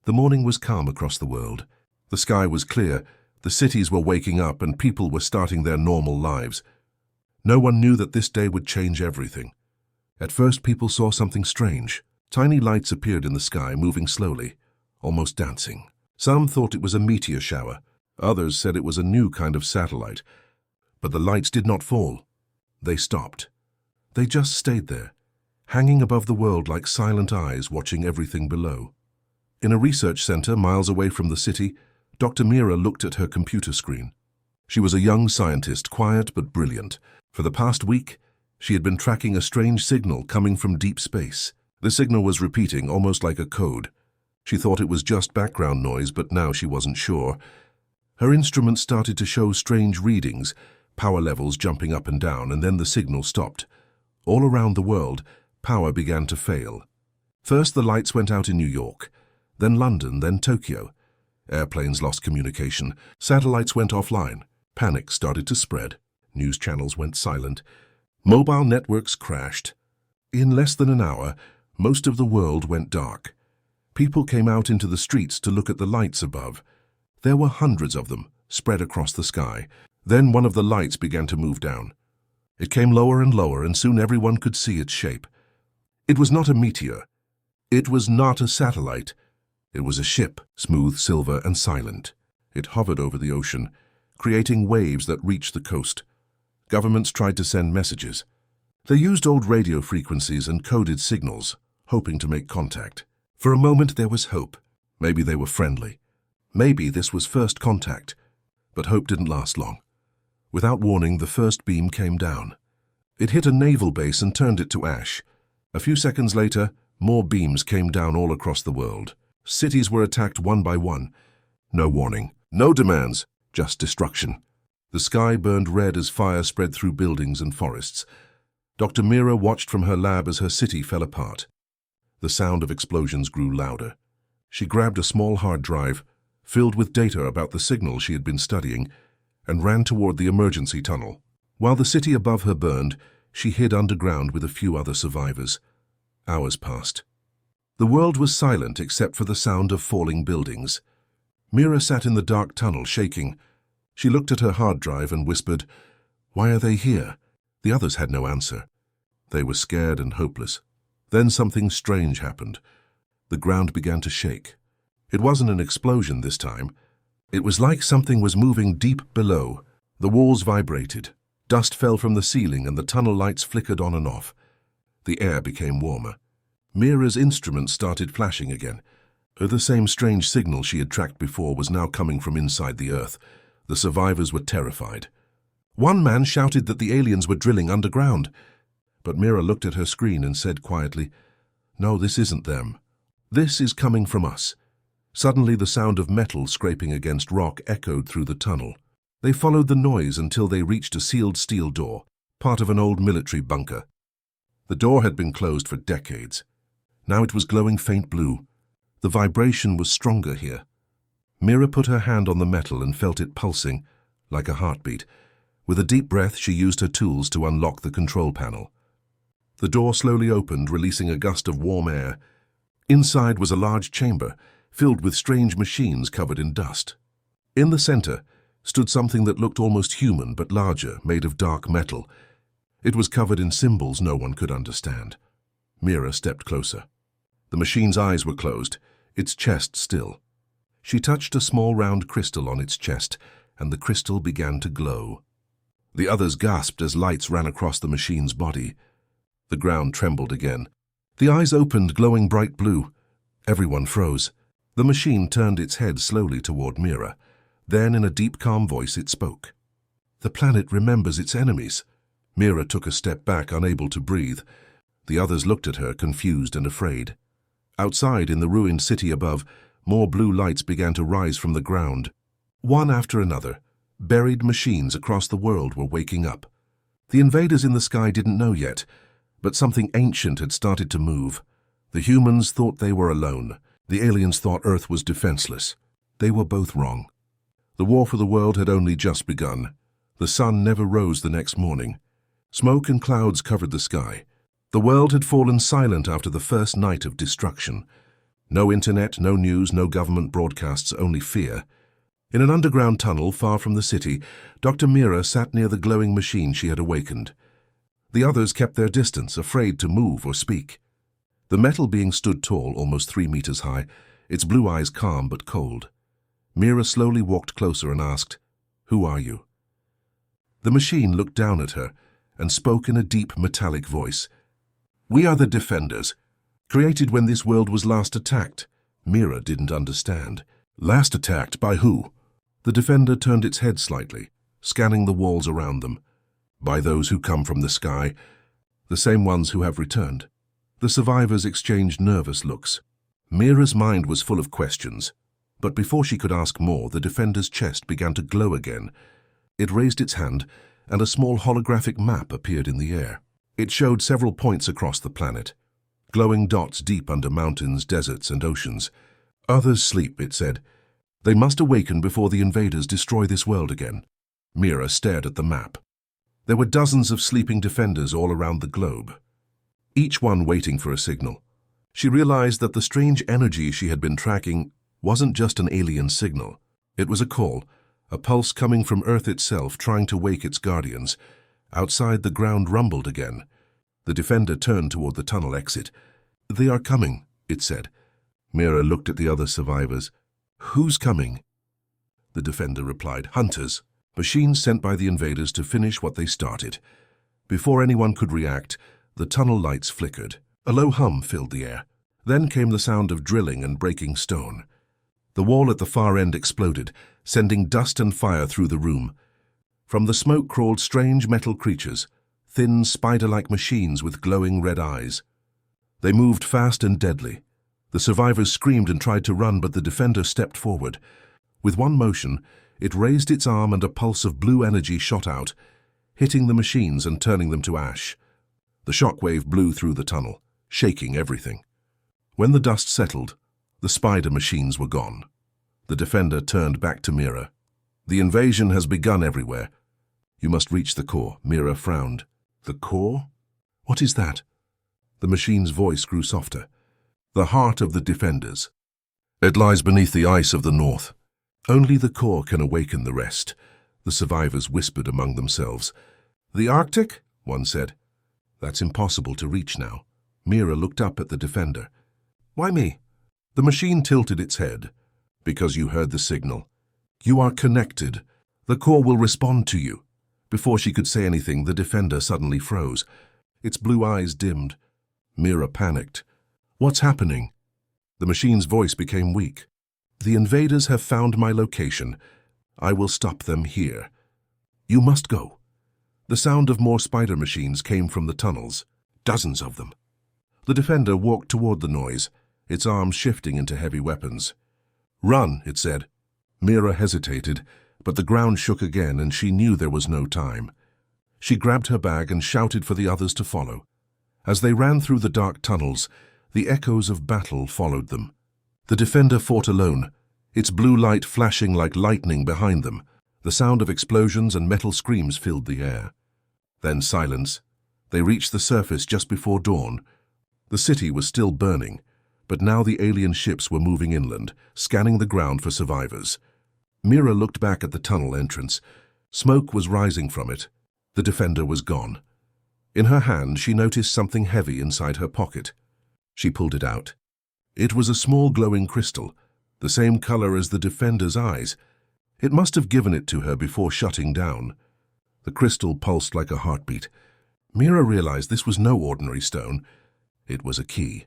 The morning was calm across the world. The sky was clear, the cities were waking up, and people were starting their normal lives. No one knew that this day would change everything. At first, people saw something strange. Tiny lights appeared in the sky, moving slowly, almost dancing. Some thought it was a meteor shower. Others said it was a new kind of satellite. But the lights did not fall. They stopped. They just stayed there, hanging above the world like silent eyes watching everything below. In a research center miles away from the city, Dr. Mira looked at her computer screen. She was a young scientist, quiet but brilliant. For the past week, she had been tracking a strange signal coming from deep space. The signal was repeating, almost like a code. She thought it was just background noise, but now she wasn't sure. Her instrument started to show strange readings, power levels jumping up and down, and then the signal stopped. All around the world, power began to fail. First, the lights went out in New York, then London, then Tokyo. Airplanes lost communication. Satellites went offline. Panic started to spread. News channels went silent. Mobile networks crashed. In less than an hour, most of the world went dark. People came out into the streets to look at the lights above. There were hundreds of them, spread across the sky. Then one of the lights began to move down. It came lower and lower, and soon everyone could see its shape. It was not a meteor. It was not a satellite. It was a ship, smooth, silver, and silent. It hovered over the ocean, creating waves that reached the coast. Governments tried to send messages. They used old radio frequencies and coded signals, hoping to make contact. For a moment there was hope. Maybe they were friendly. Maybe this was first contact. But hope didn't last long. Without warning, the first beam came down. It hit a naval base and turned it to ash. A few seconds later, more beams came down all across the world. Cities were attacked one by one. No warning, no demands, just destruction. The sky burned red as fire spread through buildings and forests. Dr. Mira watched from her lab as her city fell apart. The sound of explosions grew louder. She grabbed a small hard drive, filled with data about the signal she had been studying, and ran toward the emergency tunnel. While the city above her burned, she hid underground with a few other survivors. Hours passed. The world was silent except for the sound of falling buildings. Mira sat in the dark tunnel, shaking. She looked at her hard drive and whispered, "Why are they here?" The others had no answer. They were scared and hopeless. Then something strange happened. The ground began to shake. It wasn't an explosion this time. It was like something was moving deep below. The walls vibrated. Dust fell from the ceiling and the tunnel lights flickered on and off. The air became warmer. Mira's instrument started flashing again. The same strange signal she had tracked before was now coming from inside the Earth. The survivors were terrified. One man shouted that the aliens were drilling underground. But Mira looked at her screen and said quietly, "No, this isn't them. This is coming from us." Suddenly the sound of metal scraping against rock echoed through the tunnel. They followed the noise until they reached a sealed steel door, part of an old military bunker. The door had been closed for decades. Now it was glowing faint blue. The vibration was stronger here. Mira put her hand on the metal and felt it pulsing, like a heartbeat. With a deep breath, she used her tools to unlock the control panel. The door slowly opened, releasing a gust of warm air. Inside was a large chamber, filled with strange machines covered in dust. In the center stood something that looked almost human but larger, made of dark metal. It was covered in symbols no one could understand. Mira stepped closer. The machine's eyes were closed, its chest still. She touched a small round crystal on its chest, and the crystal began to glow. The others gasped as lights ran across the machine's body. The ground trembled again. The eyes opened, glowing bright blue. Everyone froze. The machine turned its head slowly toward Mira. Then, in a deep, calm voice, it spoke. "The planet remembers its enemies." Mira took a step back, unable to breathe. The others looked at her, confused and afraid. Outside, in the ruined city above, more blue lights began to rise from the ground. One after another, buried machines across the world were waking up. The invaders in the sky didn't know yet, but something ancient had started to move. The humans thought they were alone. The aliens thought Earth was defenseless. They were both wrong. The war for the world had only just begun. The sun never rose the next morning. Smoke and clouds covered the sky. The world had fallen silent after the first night of destruction. No internet, no news, no government broadcasts, only fear. In an underground tunnel far from the city, Dr. Mira sat near the glowing machine she had awakened. The others kept their distance, afraid to move or speak. The metal being stood tall, almost 3 meters high, its blue eyes calm but cold. Mira slowly walked closer and asked, "Who are you?" The machine looked down at her and spoke in a deep metallic voice. "We are the Defenders, created when this world was last attacked." Mira didn't understand. Last attacked by who? The Defender turned its head slightly, scanning the walls around them. By those who come from the sky, the same ones who have returned. The survivors exchanged nervous looks. Mira's mind was full of questions, but before she could ask more, the Defender's chest began to glow again. It raised its hand, and a small holographic map appeared in the air. It showed several points across the planet, glowing dots deep under mountains, deserts, and oceans. "Others sleep," it said. "They must awaken before the invaders destroy this world again." Mira stared at the map. There were dozens of sleeping Defenders all around the globe, each one waiting for a signal. She realized that the strange energy she had been tracking wasn't just an alien signal. It was a call, a pulse coming from Earth itself, trying to wake its guardians. Outside, the ground rumbled again. The Defender turned toward the tunnel exit. "They are coming," it said. Mira looked at the other survivors. "Who's coming?" The Defender replied, "Hunters, machines sent by the invaders to finish what they started." Before anyone could react, the tunnel lights flickered. A low hum filled the air. Then came the sound of drilling and breaking stone. The wall at the far end exploded, sending dust and fire through the room. From the smoke crawled strange metal creatures, thin, spider-like machines with glowing red eyes. They moved fast and deadly. The survivors screamed and tried to run, but the Defender stepped forward. With one motion, it raised its arm and a pulse of blue energy shot out, hitting the machines and turning them to ash. The shockwave blew through the tunnel, shaking everything. When the dust settled, the spider machines were gone. The Defender turned back to Mira. "The invasion has begun everywhere. You must reach the core." Mira frowned. "The core? What is that?" The machine's voice grew softer. "The heart of the Defenders. It lies beneath the ice of the north. Only the core can awaken the rest." The survivors whispered among themselves. "The Arctic?" one said. "That's impossible to reach now." Mira looked up at the Defender. "Why me?" The machine tilted its head. "Because you heard the signal. You are connected. The core will respond to you." Before she could say anything, the Defender suddenly froze. Its blue eyes dimmed. Mira panicked. "What's happening?" The machine's voice became weak. "The invaders have found my location. I will stop them here. You must go." The sound of more spider machines came from the tunnels, dozens of them. The Defender walked toward the noise, its arms shifting into heavy weapons. "Run," it said. Mira hesitated, but the ground shook again and she knew there was no time. She grabbed her bag and shouted for the others to follow. As they ran through the dark tunnels, the echoes of battle followed them. The Defender fought alone, its blue light flashing like lightning behind them. The sound of explosions and metal screams filled the air. Then silence. They reached the surface just before dawn. The city was still burning, but now the alien ships were moving inland, scanning the ground for survivors. Mira looked back at the tunnel entrance. Smoke was rising from it. The Defender was gone. In her hand, she noticed something heavy inside her pocket. She pulled it out. It was a small glowing crystal, the same color as the Defender's eyes. It must have given it to her before shutting down. The crystal pulsed like a heartbeat. Mira realized this was no ordinary stone. It was a key.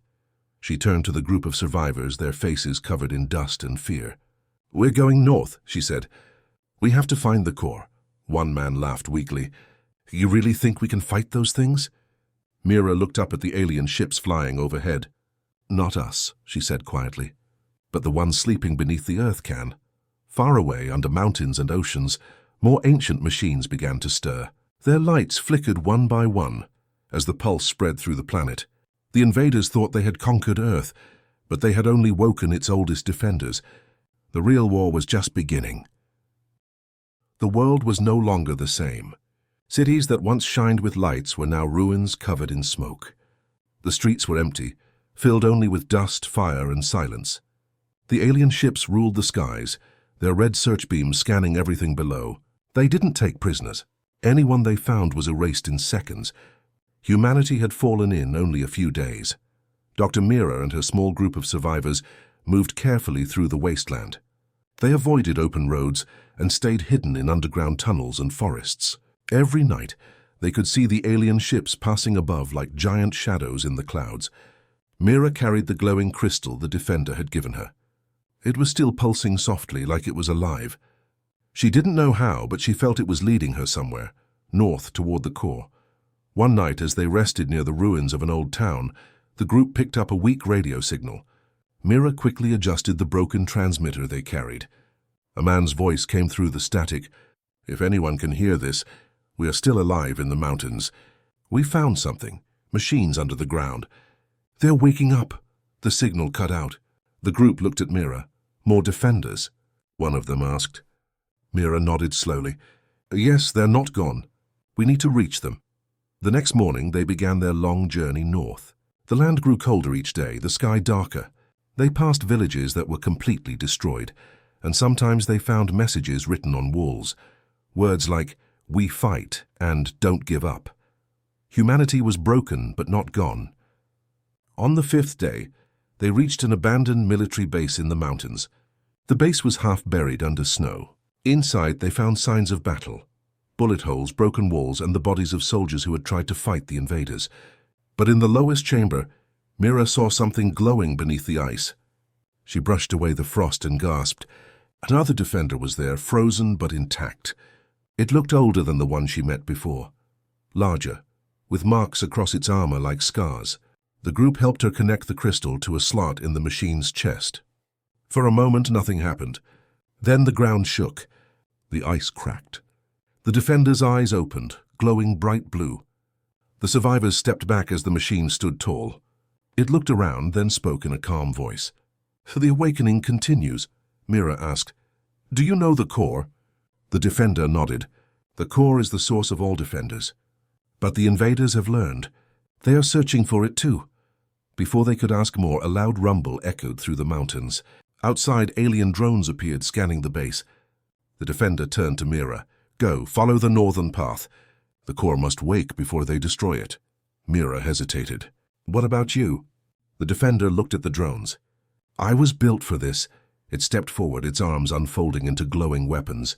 She turned to the group of survivors, their faces covered in dust and fear. "We're going north," she said. "We have to find the core." One man laughed weakly. "You really think we can fight those things?" Mira looked up at the alien ships flying overhead. "Not us," she said quietly. "But the ones sleeping beneath the earth can." Far away, under mountains and oceans, more ancient machines began to stir. Their lights flickered one by one as the pulse spread through the planet. The invaders thought they had conquered Earth, but they had only woken its oldest defenders. The real war was just beginning. The world was no longer the same. Cities that once shined with lights were now ruins covered in smoke. The streets were empty, filled only with dust, fire, and silence. The alien ships ruled the skies, their red search beams scanning everything below. They didn't take prisoners. Anyone they found was erased in seconds. Humanity had fallen in only a few days. Dr. Mira and her small group of survivors moved carefully through the wasteland. They avoided open roads and stayed hidden in underground tunnels and forests. Every night, they could see the alien ships passing above like giant shadows in the clouds. Mira carried the glowing crystal the Defender had given her. It was still pulsing softly like it was alive. She didn't know how, but she felt it was leading her somewhere, north toward the core. One night, as they rested near the ruins of an old town, the group picked up a weak radio signal. Mira quickly adjusted the broken transmitter they carried. A man's voice came through the static. "If anyone can hear this, we are still alive in the mountains. We found something, machines under the ground. They're waking up." The signal cut out. The group looked at Mira. "More defenders?" one of them asked. Mira nodded slowly. "Yes, they're not gone. We need to reach them." The next morning, they began their long journey north. The land grew colder each day, the sky darker. They passed villages that were completely destroyed, and sometimes they found messages written on walls. Words like, "We fight," and "Don't give up." Humanity was broken, but not gone. On the fifth day, they reached an abandoned military base in the mountains. The base was half buried under snow. Inside, they found signs of battle. Bullet holes, broken walls, and the bodies of soldiers who had tried to fight the invaders. But in the lowest chamber, Mira saw something glowing beneath the ice. She brushed away the frost and gasped. Another defender was there, frozen but intact. It looked older than the one she met before. Larger, with marks across its armor like scars. The group helped her connect the crystal to a slot in the machine's chest. For a moment, nothing happened. Then the ground shook. The ice cracked. The defender's eyes opened, glowing bright blue. The survivors stepped back as the machine stood tall. It looked around, then spoke in a calm voice. "The awakening continues," Mira asked. "Do you know the core?" The defender nodded. "The core is the source of all defenders. But the invaders have learned. They are searching for it too." Before they could ask more, a loud rumble echoed through the mountains. Outside, alien drones appeared, scanning the base. The defender turned to Mira. "Go, follow the northern path. The core must wake before they destroy it." Mira hesitated. "What about you?" The defender looked at the drones. "I was built for this." It stepped forward, its arms unfolding into glowing weapons.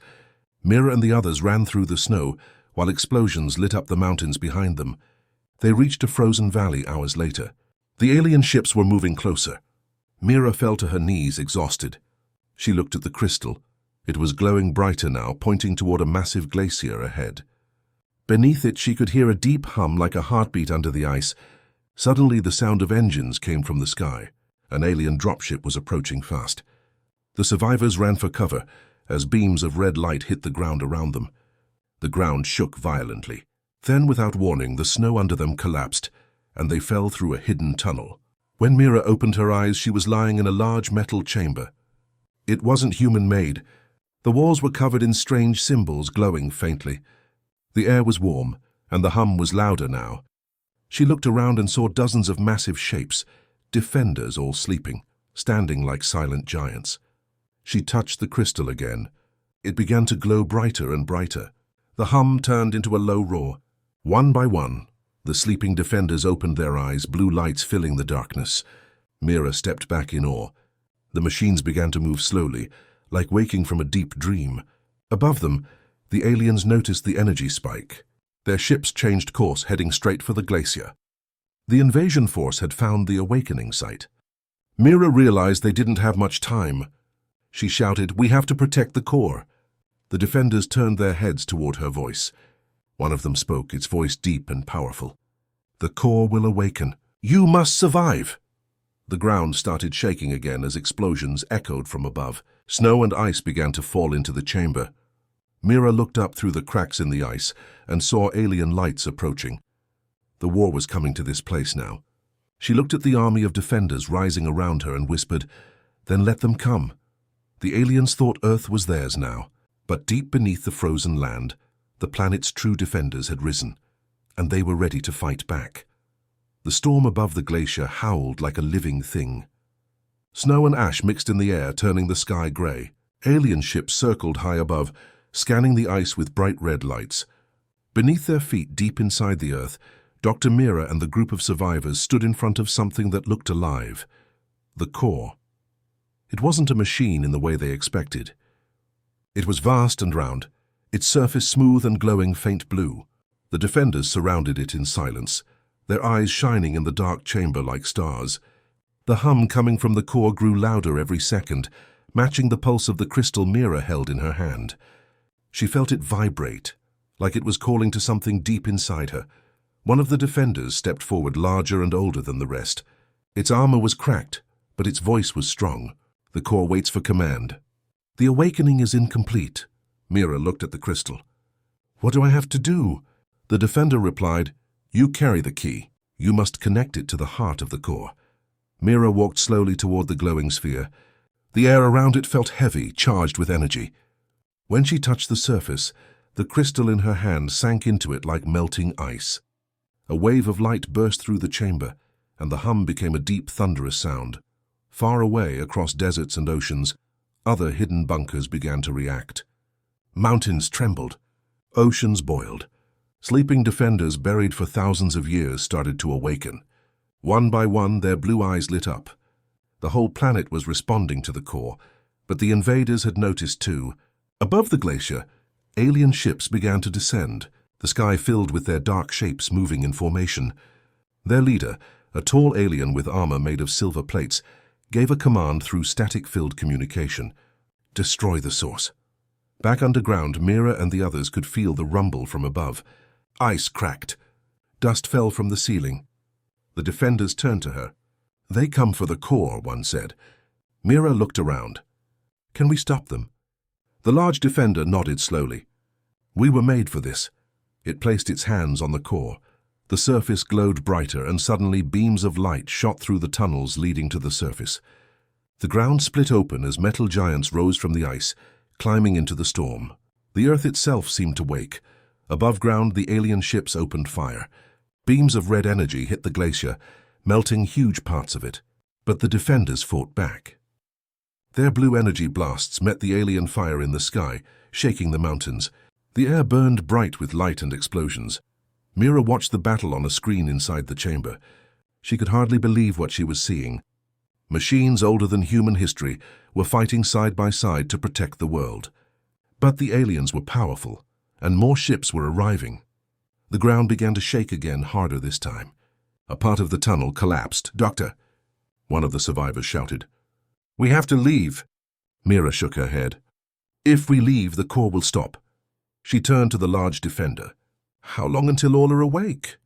Mira and the others ran through the snow, while explosions lit up the mountains behind them. They reached a frozen valley hours later. The alien ships were moving closer. Mira fell to her knees, exhausted. She looked at the crystal. It was glowing brighter now, pointing toward a massive glacier ahead. Beneath it, she could hear a deep hum like a heartbeat under the ice. Suddenly, the sound of engines came from the sky. An alien dropship was approaching fast. The survivors ran for cover as beams of red light hit the ground around them. The ground shook violently. Then, without warning, the snow under them collapsed, and they fell through a hidden tunnel. When Mira opened her eyes, she was lying in a large metal chamber. It wasn't human-made. The walls were covered in strange symbols glowing faintly. The air was warm, and the hum was louder now. She looked around and saw dozens of massive shapes, defenders all sleeping, standing like silent giants. She touched the crystal again. It began to glow brighter and brighter. The hum turned into a low roar. One by one, the sleeping defenders opened their eyes, blue lights filling the darkness. Mira stepped back in awe. The machines began to move slowly, like waking from a deep dream. Above them, the aliens noticed the energy spike. Their ships changed course, heading straight for the glacier. The invasion force had found the awakening site. Mira realized they didn't have much time. She shouted, "We have to protect the core." The defenders turned their heads toward her voice. One of them spoke, its voice deep and powerful. "The core will awaken. You must survive." The ground started shaking again as explosions echoed from above. Snow and ice began to fall into the chamber. Mira looked up through the cracks in the ice and saw alien lights approaching. The war was coming to this place now. She looked at the army of defenders rising around her and whispered, "Then let them come." The aliens thought Earth was theirs now, but deep beneath the frozen land, the planet's true defenders had risen, and they were ready to fight back. The storm above the glacier howled like a living thing. Snow and ash mixed in the air, turning the sky gray. Alien ships circled high above, scanning the ice with bright red lights. Beneath their feet, deep inside the earth, Dr. Mira and the group of survivors stood in front of something that looked alive. The core. It wasn't a machine in the way they expected. It was vast and round, its surface smooth and glowing faint blue. The defenders surrounded it in silence, their eyes shining in the dark chamber like stars. The hum coming from the core grew louder every second, matching the pulse of the crystal Mira held in her hand. She felt it vibrate, like it was calling to something deep inside her. One of the defenders stepped forward, larger and older than the rest. Its armor was cracked, but its voice was strong. The core waits for command. The awakening is incomplete. Mira looked at the crystal. What do I have to do? The defender replied, You carry the key. You must connect it to the heart of the core. Mira walked slowly toward the glowing sphere. The air around it felt heavy, charged with energy. When she touched the surface, the crystal in her hand sank into it like melting ice. A wave of light burst through the chamber, and the hum became a deep, thunderous sound. Far away, across deserts and oceans, other hidden bunkers began to react. Mountains trembled. Oceans boiled. Sleeping defenders buried for thousands of years started to awaken. One by one, their blue eyes lit up. The whole planet was responding to the core, but the invaders had noticed too. Above the glacier, alien ships began to descend, the sky filled with their dark shapes moving in formation. Their leader, a tall alien with armor made of silver plates, gave a command through static-filled communication. Destroy the source. Back underground, Mira and the others could feel the rumble from above. Ice cracked. Dust fell from the ceiling. The defenders turned to her. They come for the core, one said. Mira looked around. Can we stop them? The large defender nodded slowly. We were made for this. It placed its hands on the core. The surface glowed brighter, and suddenly beams of light shot through the tunnels leading to the surface. The ground split open as metal giants rose from the ice, climbing into the storm. The earth itself seemed to wake. Above ground, the alien ships opened fire. Beams of red energy hit the glacier, melting huge parts of it. But the defenders fought back. Their blue energy blasts met the alien fire in the sky, shaking the mountains. The air burned bright with light and explosions. Mira watched the battle on a screen inside the chamber. She could hardly believe what she was seeing. Machines older than human history were fighting side by side to protect the world. But the aliens were powerful, and more ships were arriving. The ground began to shake again, harder this time. A part of the tunnel collapsed. Doctor, one of the survivors shouted. We have to leave. Mira shook her head. If we leave, the core will stop. She turned to the large defender. How long until all are awake?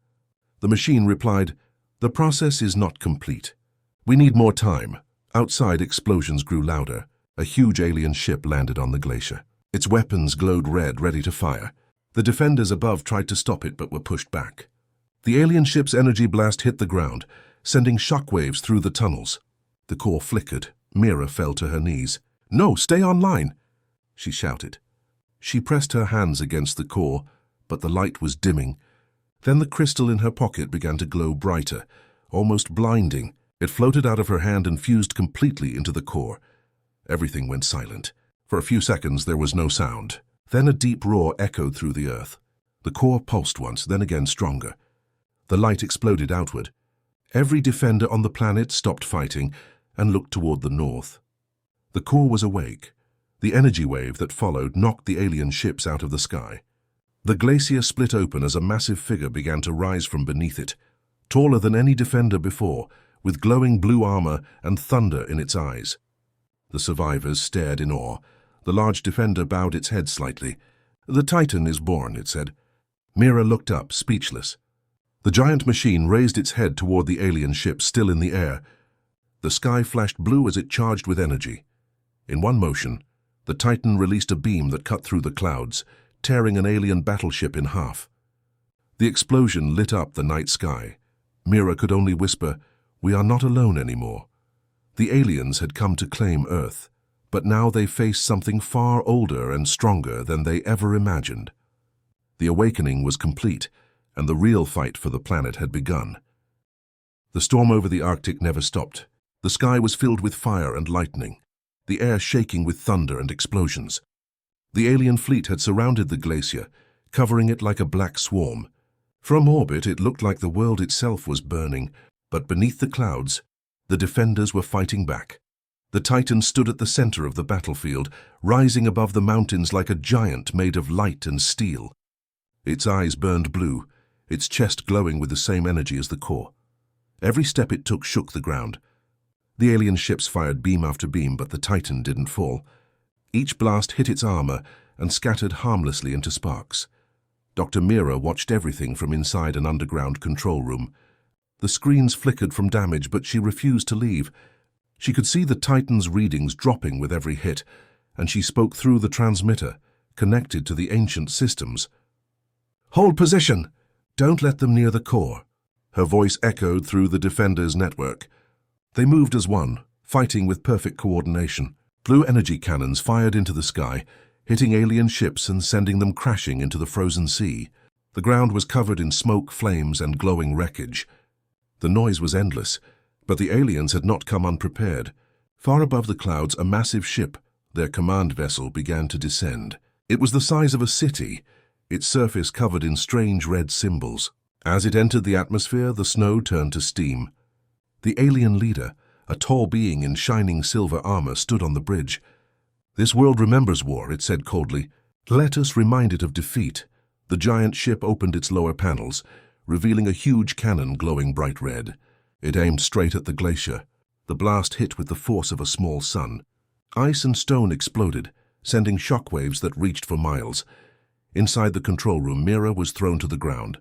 The machine replied, The process is not complete. We need more time. Outside, explosions grew louder. A huge alien ship landed on the glacier. Its weapons glowed red, ready to fire. The defenders above tried to stop it, but were pushed back. The alien ship's energy blast hit the ground, sending shockwaves through the tunnels. The core flickered. Mira fell to her knees. No, stay online, she shouted. She pressed her hands against the core, but the light was dimming. Then the crystal in her pocket began to glow brighter, almost blinding. It floated out of her hand and fused completely into the core. Everything went silent. For a few seconds there was no sound. Then a deep roar echoed through the earth. The core pulsed once, then again stronger. The light exploded outward. Every defender on the planet stopped fighting and looked toward the north. The core was awake. The energy wave that followed knocked the alien ships out of the sky. The glacier split open as a massive figure began to rise from beneath it, taller than any defender before, with glowing blue armor and thunder in its eyes. The survivors stared in awe. The large defender bowed its head slightly. The Titan is born, it said. Mira looked up, speechless. The giant machine raised its head toward the alien ship still in the air. The sky flashed blue as it charged with energy. In one motion, the Titan released a beam that cut through the clouds, tearing an alien battleship in half. The explosion lit up the night sky. Mira could only whisper, "We are not alone anymore." The aliens had come to claim Earth, but now they faced something far older and stronger than they ever imagined. The awakening was complete, and the real fight for the planet had begun. The storm over the Arctic never stopped. The sky was filled with fire and lightning, the air shaking with thunder and explosions. The alien fleet had surrounded the glacier, covering it like a black swarm. From orbit, it looked like the world itself was burning, but beneath the clouds, the defenders were fighting back. The Titan stood at the center of the battlefield, rising above the mountains like a giant made of light and steel. Its eyes burned blue, its chest glowing with the same energy as the core. Every step it took shook the ground. The alien ships fired beam after beam, but the Titan didn't fall. Each blast hit its armor and scattered harmlessly into sparks. Dr. Mira watched everything from inside an underground control room. The screens flickered from damage, but she refused to leave. She could see the Titan's readings dropping with every hit, and she spoke through the transmitter, connected to the ancient systems. "Hold position! Don't let them near the core." Her voice echoed through the defenders' network. They moved as one, fighting with perfect coordination. Blue energy cannons fired into the sky, hitting alien ships and sending them crashing into the frozen sea. The ground was covered in smoke, flames, and glowing wreckage. The noise was endless, but the aliens had not come unprepared. Far above the clouds, a massive ship, their command vessel, began to descend. It was the size of a city, its surface covered in strange red symbols. As it entered the atmosphere, the snow turned to steam. The alien leader, a tall being in shining silver armor, stood on the bridge. "This world remembers war," it said coldly. "Let us remind it of defeat." The giant ship opened its lower panels, revealing a huge cannon glowing bright red. It aimed straight at the glacier. The blast hit with the force of a small sun. Ice and stone exploded, sending shockwaves that reached for miles. Inside the control room, Mira was thrown to the ground.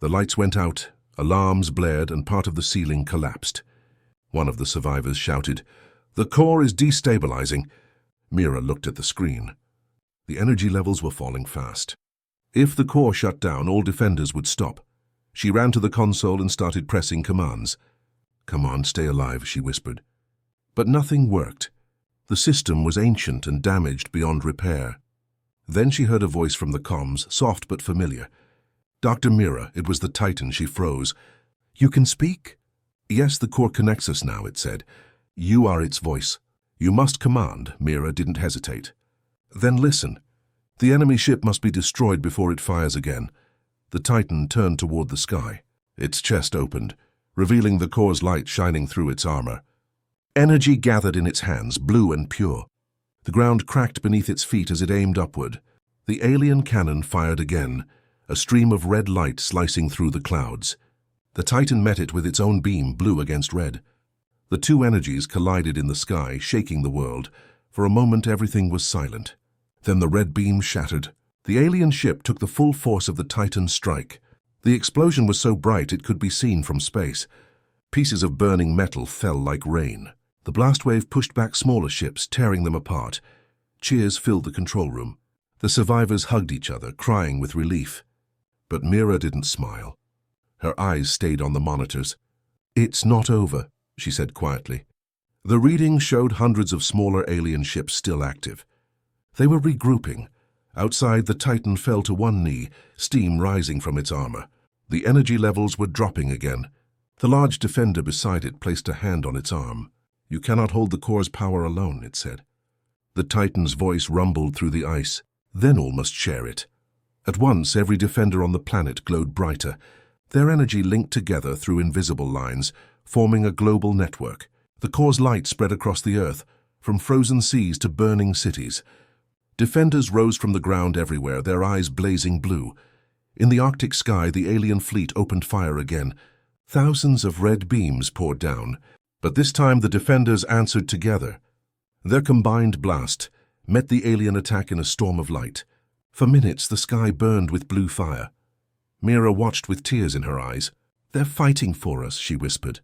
The lights went out, alarms blared, and part of the ceiling collapsed. One of the survivors shouted, "The core is destabilizing." Mira looked at the screen. The energy levels were falling fast. If the core shut down, all defenders would stop. She ran to the console and started pressing commands. "Come on, stay alive," she whispered. But nothing worked. The system was ancient and damaged beyond repair. Then she heard a voice from the comms, soft but familiar. "Dr. Mira," it was the Titan. She froze. "You can speak?" "Yes, the core connects us now," it said. "You are its voice. You must command." Mira didn't hesitate. "Then listen. The enemy ship must be destroyed before it fires again." The Titan turned toward the sky. Its chest opened, revealing the core's light shining through its armor. Energy gathered in its hands, blue and pure. The ground cracked beneath its feet as it aimed upward. The alien cannon fired again, a stream of red light slicing through the clouds. The Titan met it with its own beam, blue against red. The two energies collided in the sky, shaking the world. For a moment, everything was silent. Then the red beam shattered. The alien ship took the full force of the Titan's strike. The explosion was so bright it could be seen from space. Pieces of burning metal fell like rain. The blast wave pushed back smaller ships, tearing them apart. Cheers filled the control room. The survivors hugged each other, crying with relief. But Mira didn't smile. Her eyes stayed on the monitors. "It's not over," she said quietly. The readings showed hundreds of smaller alien ships still active. They were regrouping. Outside, the Titan fell to one knee, steam rising from its armor. The energy levels were dropping again. The large defender beside it placed a hand on its arm. "You cannot hold the core's power alone," it said. The Titan's voice rumbled through the ice. "Then all must share it." At once, every defender on the planet glowed brighter. Their energy linked together through invisible lines, forming a global network. The core's light spread across the Earth, from frozen seas to burning cities. Defenders rose from the ground everywhere, their eyes blazing blue. In the Arctic sky, the alien fleet opened fire again. Thousands of red beams poured down, but this time the defenders answered together. Their combined blast met the alien attack in a storm of light. For minutes, the sky burned with blue fire. Mira watched with tears in her eyes. "They're fighting for us," she whispered.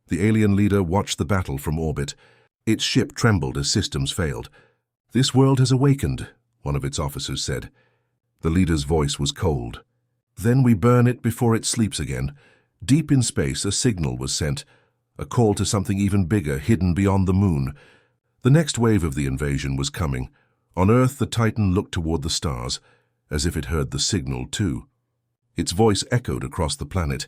The alien leader watched the battle from orbit. Its ship trembled as systems failed. "This world has awakened," one of its officers said. The leader's voice was cold. "Then we burn it before it sleeps again." Deep in space, a signal was sent, a call to something even bigger, hidden beyond the moon. The next wave of the invasion was coming. On Earth, the Titan looked toward the stars, as if it heard the signal too. Its voice echoed across the planet.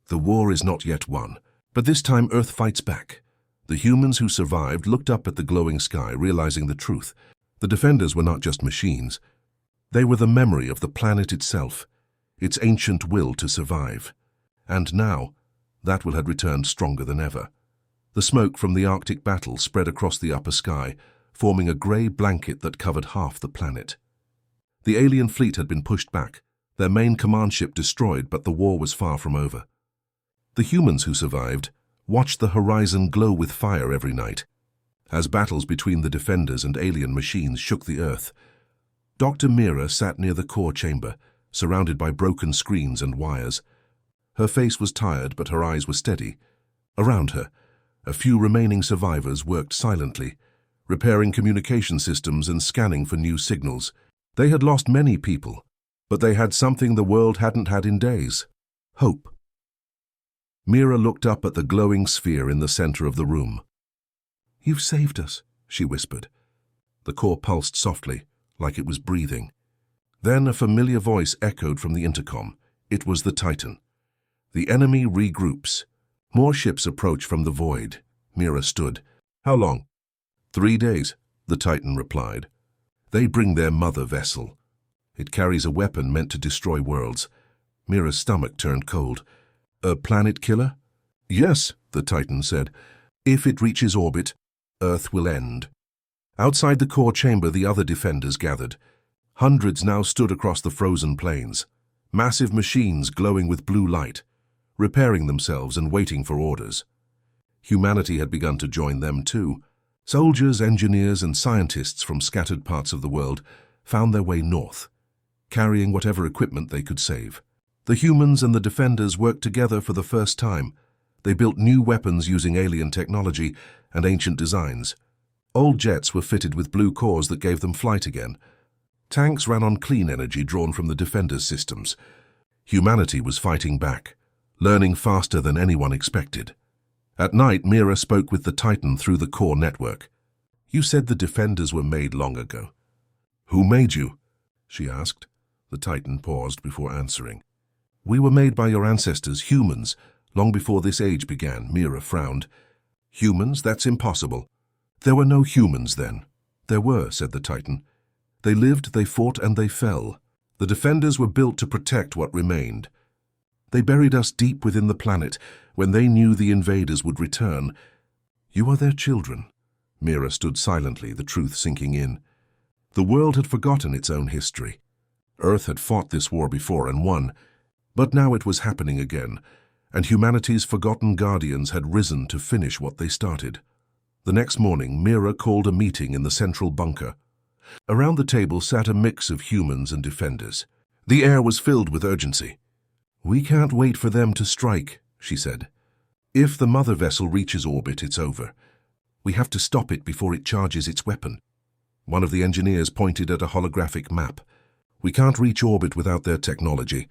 "The war is not yet won. But this time Earth fights back. The humans who survived looked up at the glowing sky, realizing the truth. The defenders were not just machines. They were the memory of the planet itself, its ancient will to survive. And now, that will had returned stronger than ever. The smoke from the Arctic battle spread across the upper sky, forming a grey blanket that covered half the planet. The alien fleet had been pushed back, their main command ship destroyed, but the war was far from over. The humans who survived watched the horizon glow with fire every night. As battles between the defenders and alien machines shook the Earth, Dr. Mira sat near the core chamber, surrounded by broken screens and wires. Her face was tired, but her eyes were steady. Around her, a few remaining survivors worked silently, repairing communication systems and scanning for new signals. They had lost many people, but they had something the world hadn't had in days: hope. Mira looked up at the glowing sphere in the center of the room. "You've saved us," she whispered. The core pulsed softly, like it was breathing. Then a familiar voice echoed from the intercom. It was the Titan. "The enemy regroups. More ships approach from the void." Mira stood. "How long?" 3 days, the Titan replied. "They bring their mother vessel. It carries a weapon meant to destroy worlds." Mira's stomach turned cold. "A planet killer?" "Yes," the Titan said. "If it reaches orbit, Earth will end." Outside the core chamber, the other defenders gathered. Hundreds now stood across the frozen plains, massive machines glowing with blue light, repairing themselves and waiting for orders. Humanity had begun to join them too. Soldiers, engineers, and scientists from scattered parts of the world found their way north, carrying whatever equipment they could save. The humans and the defenders worked together for the first time. They built new weapons using alien technology and ancient designs. Old jets were fitted with blue cores that gave them flight again. Tanks ran on clean energy drawn from the defenders' systems. Humanity was fighting back, learning faster than anyone expected. At night, Mira spoke with the Titan through the core network. "You said the defenders were made long ago. Who made you?" she asked. The Titan paused before answering. "We were made by your ancestors, humans, long before this age began." Mira frowned. "Humans? That's impossible." "There were no humans then." "There were," said the Titan. "They lived, they fought, and they fell. The defenders were built to protect what remained. They buried us deep within the planet when they knew the invaders would return. You are their children." Mira stood silently, the truth sinking in. The world had forgotten its own history. Earth had fought this war before and won, but now it was happening again, and humanity's forgotten guardians had risen to finish what they started. The next morning, Mira called a meeting in the central bunker. Around the table sat a mix of humans and defenders. The air was filled with urgency. "We can't wait for them to strike," she said. "If the mother vessel reaches orbit, it's over. We have to stop it before it charges its weapon." One of the engineers pointed at a holographic map. "We can't reach orbit without their technology.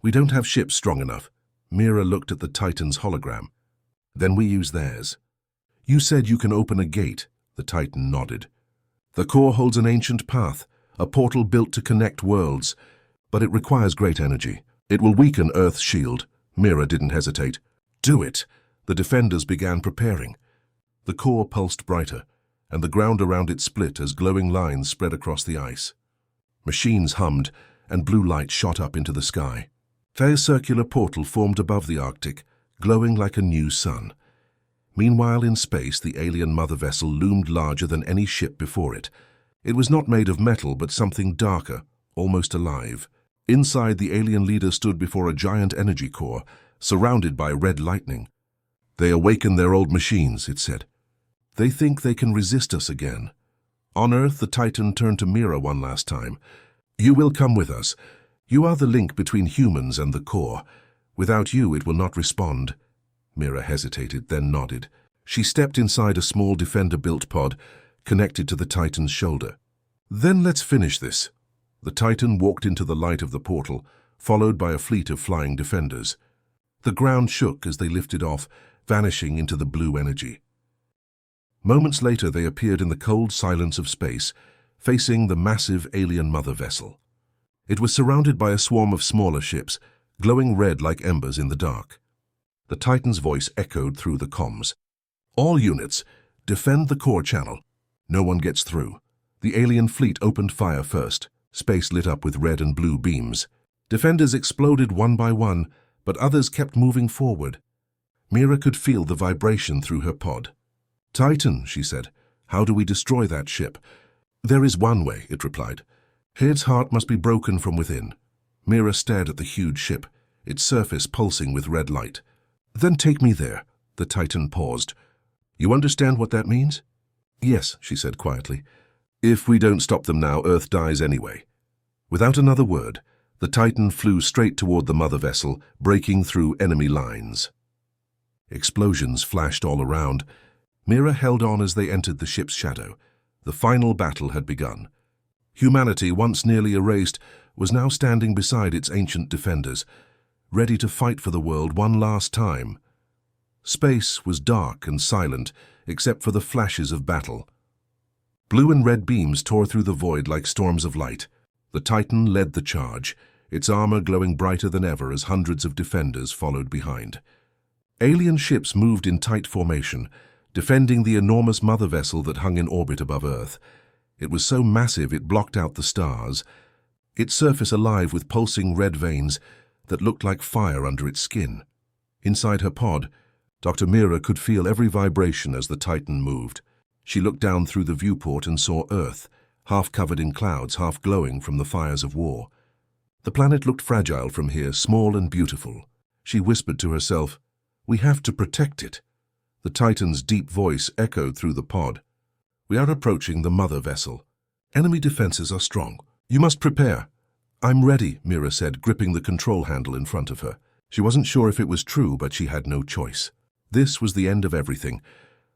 We don't have ships strong enough." Mira looked at the Titan's hologram. "Then we use theirs." "You said you can open a gate," the Titan nodded. "The core holds an ancient path, a portal built to connect worlds, but it requires great energy. It will weaken Earth's shield." Mira didn't hesitate. "Do it." The defenders began preparing. The core pulsed brighter, and the ground around it split as glowing lines spread across the ice. Machines hummed, and blue light shot up into the sky. A circular portal formed above the Arctic, glowing like a new sun. Meanwhile, in space, the alien mother vessel loomed larger than any ship before it. It was not made of metal, but something darker, almost alive. Inside, the alien leader stood before a giant energy core, surrounded by red lightning. "They awaken their old machines," it said. "They think they can resist us again." On Earth, the Titan turned to Mira one last time. "You will come with us. You are the link between humans and the core. Without you, it will not respond." Mira hesitated, then nodded. She stepped inside a small defender-built pod, connected to the Titan's shoulder. "Then let's finish this." The Titan walked into the light of the portal, followed by a fleet of flying defenders. The ground shook as they lifted off, vanishing into the blue energy. Moments later, they appeared in the cold silence of space, facing the massive alien mother vessel. It was surrounded by a swarm of smaller ships, glowing red like embers in the dark. The Titan's voice echoed through the comms. "All units, defend the core channel. No one gets through." The alien fleet opened fire first. Space lit up with red and blue beams. Defenders exploded one by one, but others kept moving forward. Mira could feel the vibration through her pod. "Titan," she said, "how do we destroy that ship?" "There is one way," it replied. "Its heart must be broken from within." Mira stared at the huge ship, its surface pulsing with red light. "Then take me there." The Titan paused. "You understand what that means?" "Yes," she said quietly. "If we don't stop them now, Earth dies anyway." Without another word, the Titan flew straight toward the mother vessel, breaking through enemy lines. Explosions flashed all around. Mira held on as they entered the ship's shadow. The final battle had begun. Humanity, once nearly erased, was now standing beside its ancient defenders, ready to fight for the world one last time. Space was dark and silent, except for the flashes of battle. Blue and red beams tore through the void like storms of light. The Titan led the charge, its armor glowing brighter than ever as hundreds of defenders followed behind. Alien ships moved in tight formation, defending the enormous mother vessel that hung in orbit above Earth. It was so massive it blocked out the stars, its surface alive with pulsing red veins that looked like fire under its skin. Inside her pod, Dr. Mira could feel every vibration as the Titan moved. She looked down through the viewport and saw Earth, half covered in clouds, half glowing from the fires of war. The planet looked fragile from here, small and beautiful. She whispered to herself, "We have to protect it." The Titan's deep voice echoed through the pod. "We are approaching the mother vessel. Enemy defenses are strong. You must prepare." "I'm ready," Mira said, gripping the control handle in front of her. She wasn't sure if it was true, but she had no choice. This was the end of everything,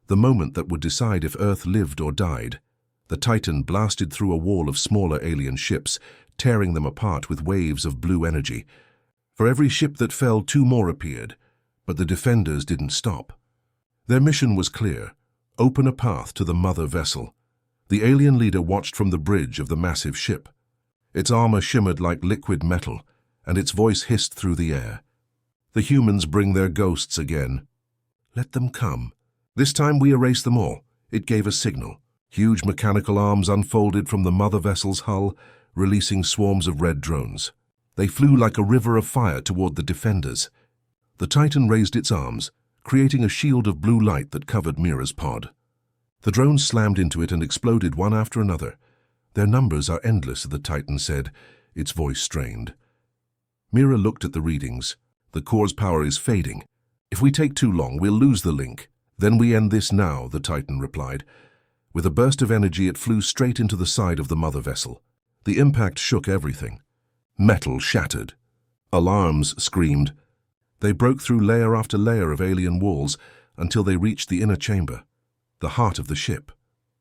the moment that would decide if Earth lived or died. The Titan blasted through a wall of smaller alien ships, tearing them apart with waves of blue energy. For every ship that fell, two more appeared, but the defenders didn't stop. Their mission was clear: open a path to the mother vessel. The alien leader watched from the bridge of the massive ship. Its armor shimmered like liquid metal, and its voice hissed through the air. "The humans bring their ghosts again. Let them come. This time we erase them all." It gave a signal. Huge mechanical arms unfolded from the mother vessel's hull, releasing swarms of red drones. They flew like a river of fire toward the defenders. The Titan raised its arms, creating a shield of blue light that covered Mira's pod. The drones slammed into it and exploded one after another. "Their numbers are endless," the Titan said, its voice strained. Mira looked at the readings. "The core's power is fading. If we take too long, we'll lose the link." "Then we end this now," the Titan replied. With a burst of energy, it flew straight into the side of the mother vessel. The impact shook everything. Metal shattered. Alarms screamed. They broke through layer after layer of alien walls until they reached the inner chamber, the heart of the ship.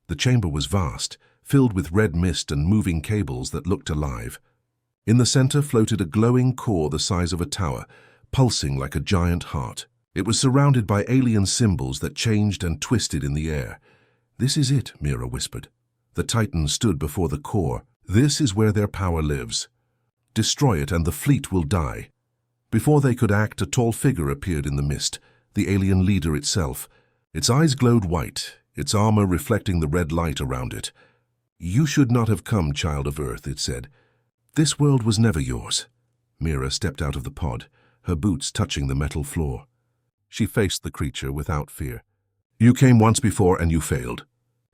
The chamber was vast, filled with red mist and moving cables that looked alive. In the center floated a glowing core the size of a tower, pulsing like a giant heart. It was surrounded by alien symbols that changed and twisted in the air. "This is it," Mira whispered. The Titan stood before the core. "This is where their power lives. Destroy it and the fleet will die." Before they could act, a tall figure appeared in the mist, the alien leader itself. Its eyes glowed white, its armor reflecting the red light around it. "You should not have come, child of Earth," it said. "This world was never yours." Mira stepped out of the pod, her boots touching the metal floor. She faced the creature without fear. "You came once before and you failed.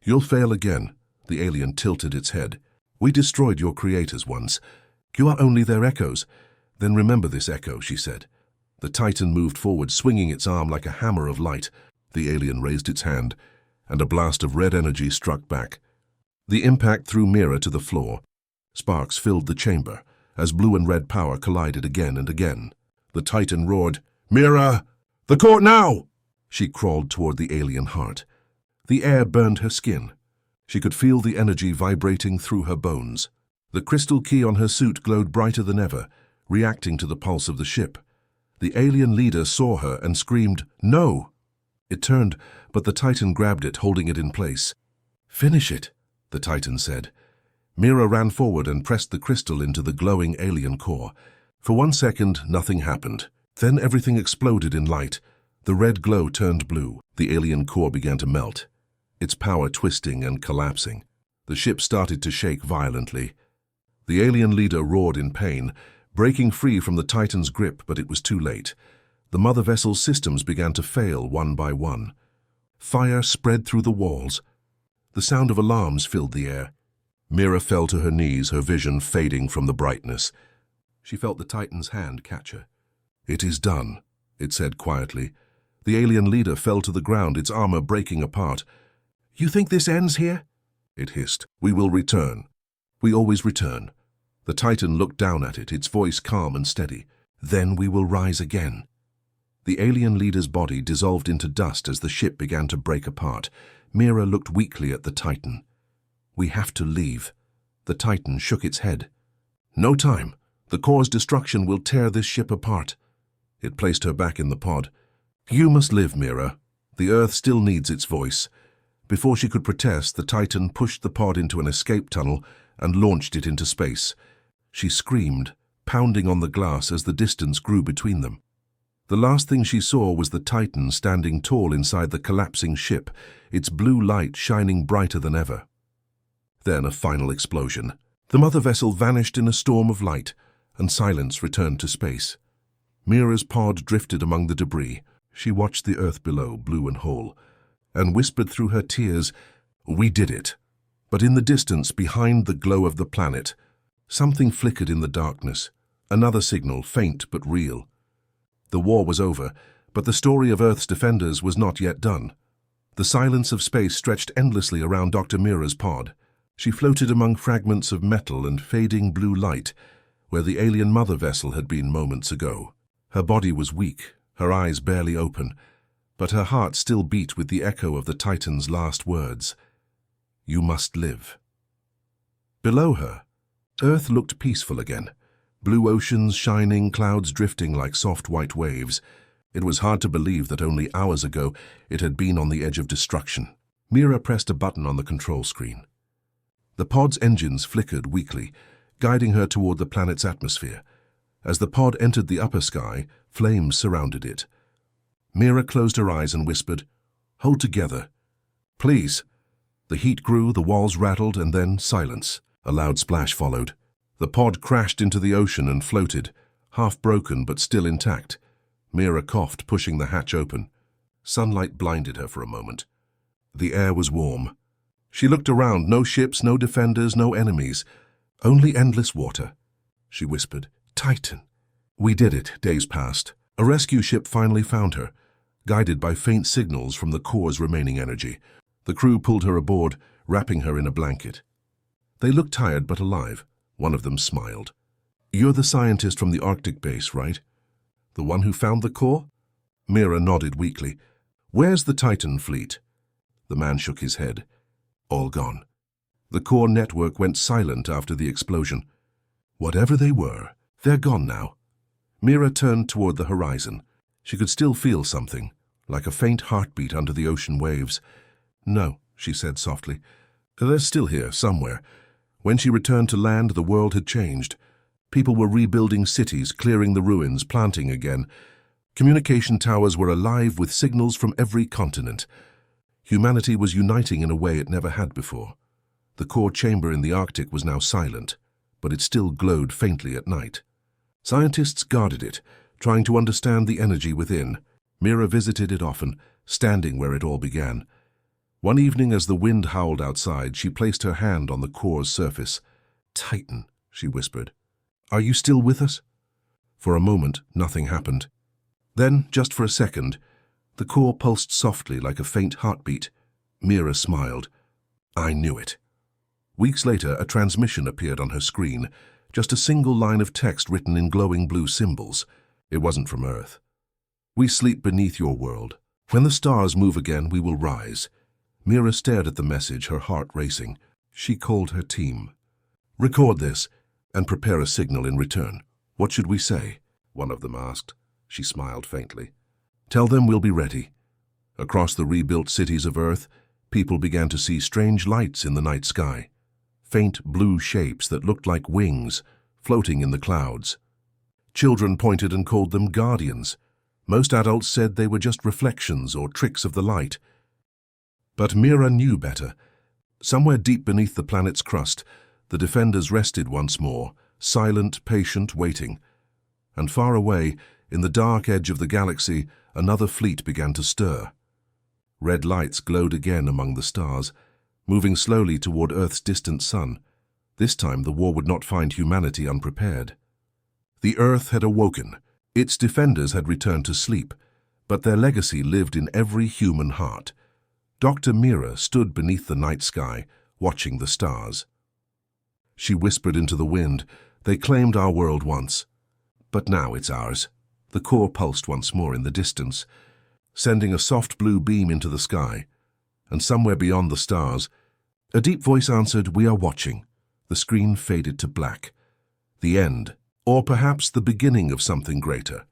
You'll fail again." The alien tilted its head. "We destroyed your creators once. You are only their echoes. Then remember this echo," she said. The Titan moved forward, swinging its arm like a hammer of light. The alien raised its hand, and a blast of red energy struck back. The impact threw Mira to the floor. Sparks filled the chamber as blue and red power collided again and again. The Titan roared, "Mira! The core now!" She crawled toward the alien heart. The air burned her skin. She could feel the energy vibrating through her bones. The crystal key on her suit glowed brighter than ever, reacting to the pulse of the ship. The alien leader saw her and screamed, "No!" It turned, but the Titan grabbed it, holding it in place. "Finish it," the Titan said. Mira ran forward and pressed the crystal into the glowing alien core. For 1 second, nothing happened. Then everything exploded in light. The red glow turned blue. The alien core began to melt, its power twisting and collapsing. The ship started to shake violently. The alien leader roared in pain, breaking free from the Titan's grip, but it was too late. The mother vessel's systems began to fail one by one. Fire spread through the walls. The sound of alarms filled the air. Mira fell to her knees, her vision fading from the brightness. She felt the Titan's hand catch her. "It is done," it said quietly. The alien leader fell to the ground, its armor breaking apart. "You think this ends here?" it hissed. "We will return. We always return." The Titan looked down at it, its voice calm and steady. "Then we will rise again." The alien leader's body dissolved into dust as the ship began to break apart. Mira looked weakly at the Titan. "We have to leave." The Titan shook its head. "No time. The core's destruction will tear this ship apart." It placed her back in the pod. "You must live, Mira. The Earth still needs its voice." Before she could protest, the Titan pushed the pod into an escape tunnel and launched it into space. She screamed, pounding on the glass as the distance grew between them. The last thing she saw was the Titan standing tall inside the collapsing ship, its blue light shining brighter than ever. Then a final explosion. The mother vessel vanished in a storm of light, and silence returned to space. Mira's pod drifted among the debris. She watched the Earth below, blue and whole, and whispered through her tears, "We did it." But in the distance, behind the glow of the planet, something flickered in the darkness, another signal, faint but real. The war was over, but the story of Earth's defenders was not yet done. The silence of space stretched endlessly around Dr. Mira's pod. She floated among fragments of metal and fading blue light, where the alien mother vessel had been moments ago. Her body was weak, her eyes barely open, but her heart still beat with the echo of the Titan's last words. "You must live." Below her, Earth looked peaceful again. Blue oceans shining, clouds drifting like soft white waves. It was hard to believe that only hours ago it had been on the edge of destruction. Mira pressed a button on the control screen. The pod's engines flickered weakly, guiding her toward the planet's atmosphere. As the pod entered the upper sky, flames surrounded it. Mira closed her eyes and whispered, "Hold together. Please." The heat grew, the walls rattled, and then silence. A loud splash followed. The pod crashed into the ocean and floated, half broken but still intact. Mira coughed, pushing the hatch open. Sunlight blinded her for a moment. The air was warm. She looked around, no ships, no defenders, no enemies. Only endless water. She whispered, "Titan." We did it. Days passed. A rescue ship finally found her, guided by faint signals from the core's remaining energy. The crew pulled her aboard, wrapping her in a blanket. They looked tired but alive. One of them smiled. "You're the scientist from the Arctic base, right? The one who found the core?" Mira nodded weakly. "Where's the Titan fleet?" The man shook his head. "All gone. The core network went silent after the explosion. Whatever they were, they're gone now." Mira turned toward the horizon. She could still feel something, like a faint heartbeat under the ocean waves. "No," she said softly. "They're still here, somewhere." When she returned to land, the world had changed. People were rebuilding cities, clearing the ruins, planting again. Communication towers were alive with signals from every continent. Humanity was uniting in a way it never had before. The core chamber in the Arctic was now silent, but it still glowed faintly at night. Scientists guarded it, trying to understand the energy within. Mira visited it often, standing where it all began. One evening, as the wind howled outside, she placed her hand on the core's surface. "Titan," she whispered. "Are you still with us?" For a moment, nothing happened. Then, just for a second, the core pulsed softly like a faint heartbeat. Mira smiled. "I knew it." Weeks later, a transmission appeared on her screen, just a single line of text written in glowing blue symbols. It wasn't from Earth. "We sleep beneath your world. When the stars move again, we will rise." Mira stared at the message, her heart racing. She called her team. "Record this and prepare a signal in return." "What should we say?" one of them asked. She smiled faintly. "Tell them we'll be ready." Across the rebuilt cities of Earth, people began to see strange lights in the night sky. Faint blue shapes that looked like wings, floating in the clouds. Children pointed and called them guardians. Most adults said they were just reflections or tricks of the light. But Mira knew better. Somewhere deep beneath the planet's crust, the defenders rested once more, silent, patient, waiting. And far away, in the dark edge of the galaxy, another fleet began to stir. Red lights glowed again among the stars, moving slowly toward Earth's distant sun. This time the war would not find humanity unprepared. The Earth had awoken. Its defenders had returned to sleep, but their legacy lived in every human heart. Dr. Mira stood beneath the night sky, watching the stars. She whispered into the wind, "They claimed our world once, but now it's ours." The core pulsed once more in the distance, sending a soft blue beam into the sky. And somewhere beyond the stars, a deep voice answered, "We are watching." The screen faded to black. The end, or perhaps the beginning of something greater.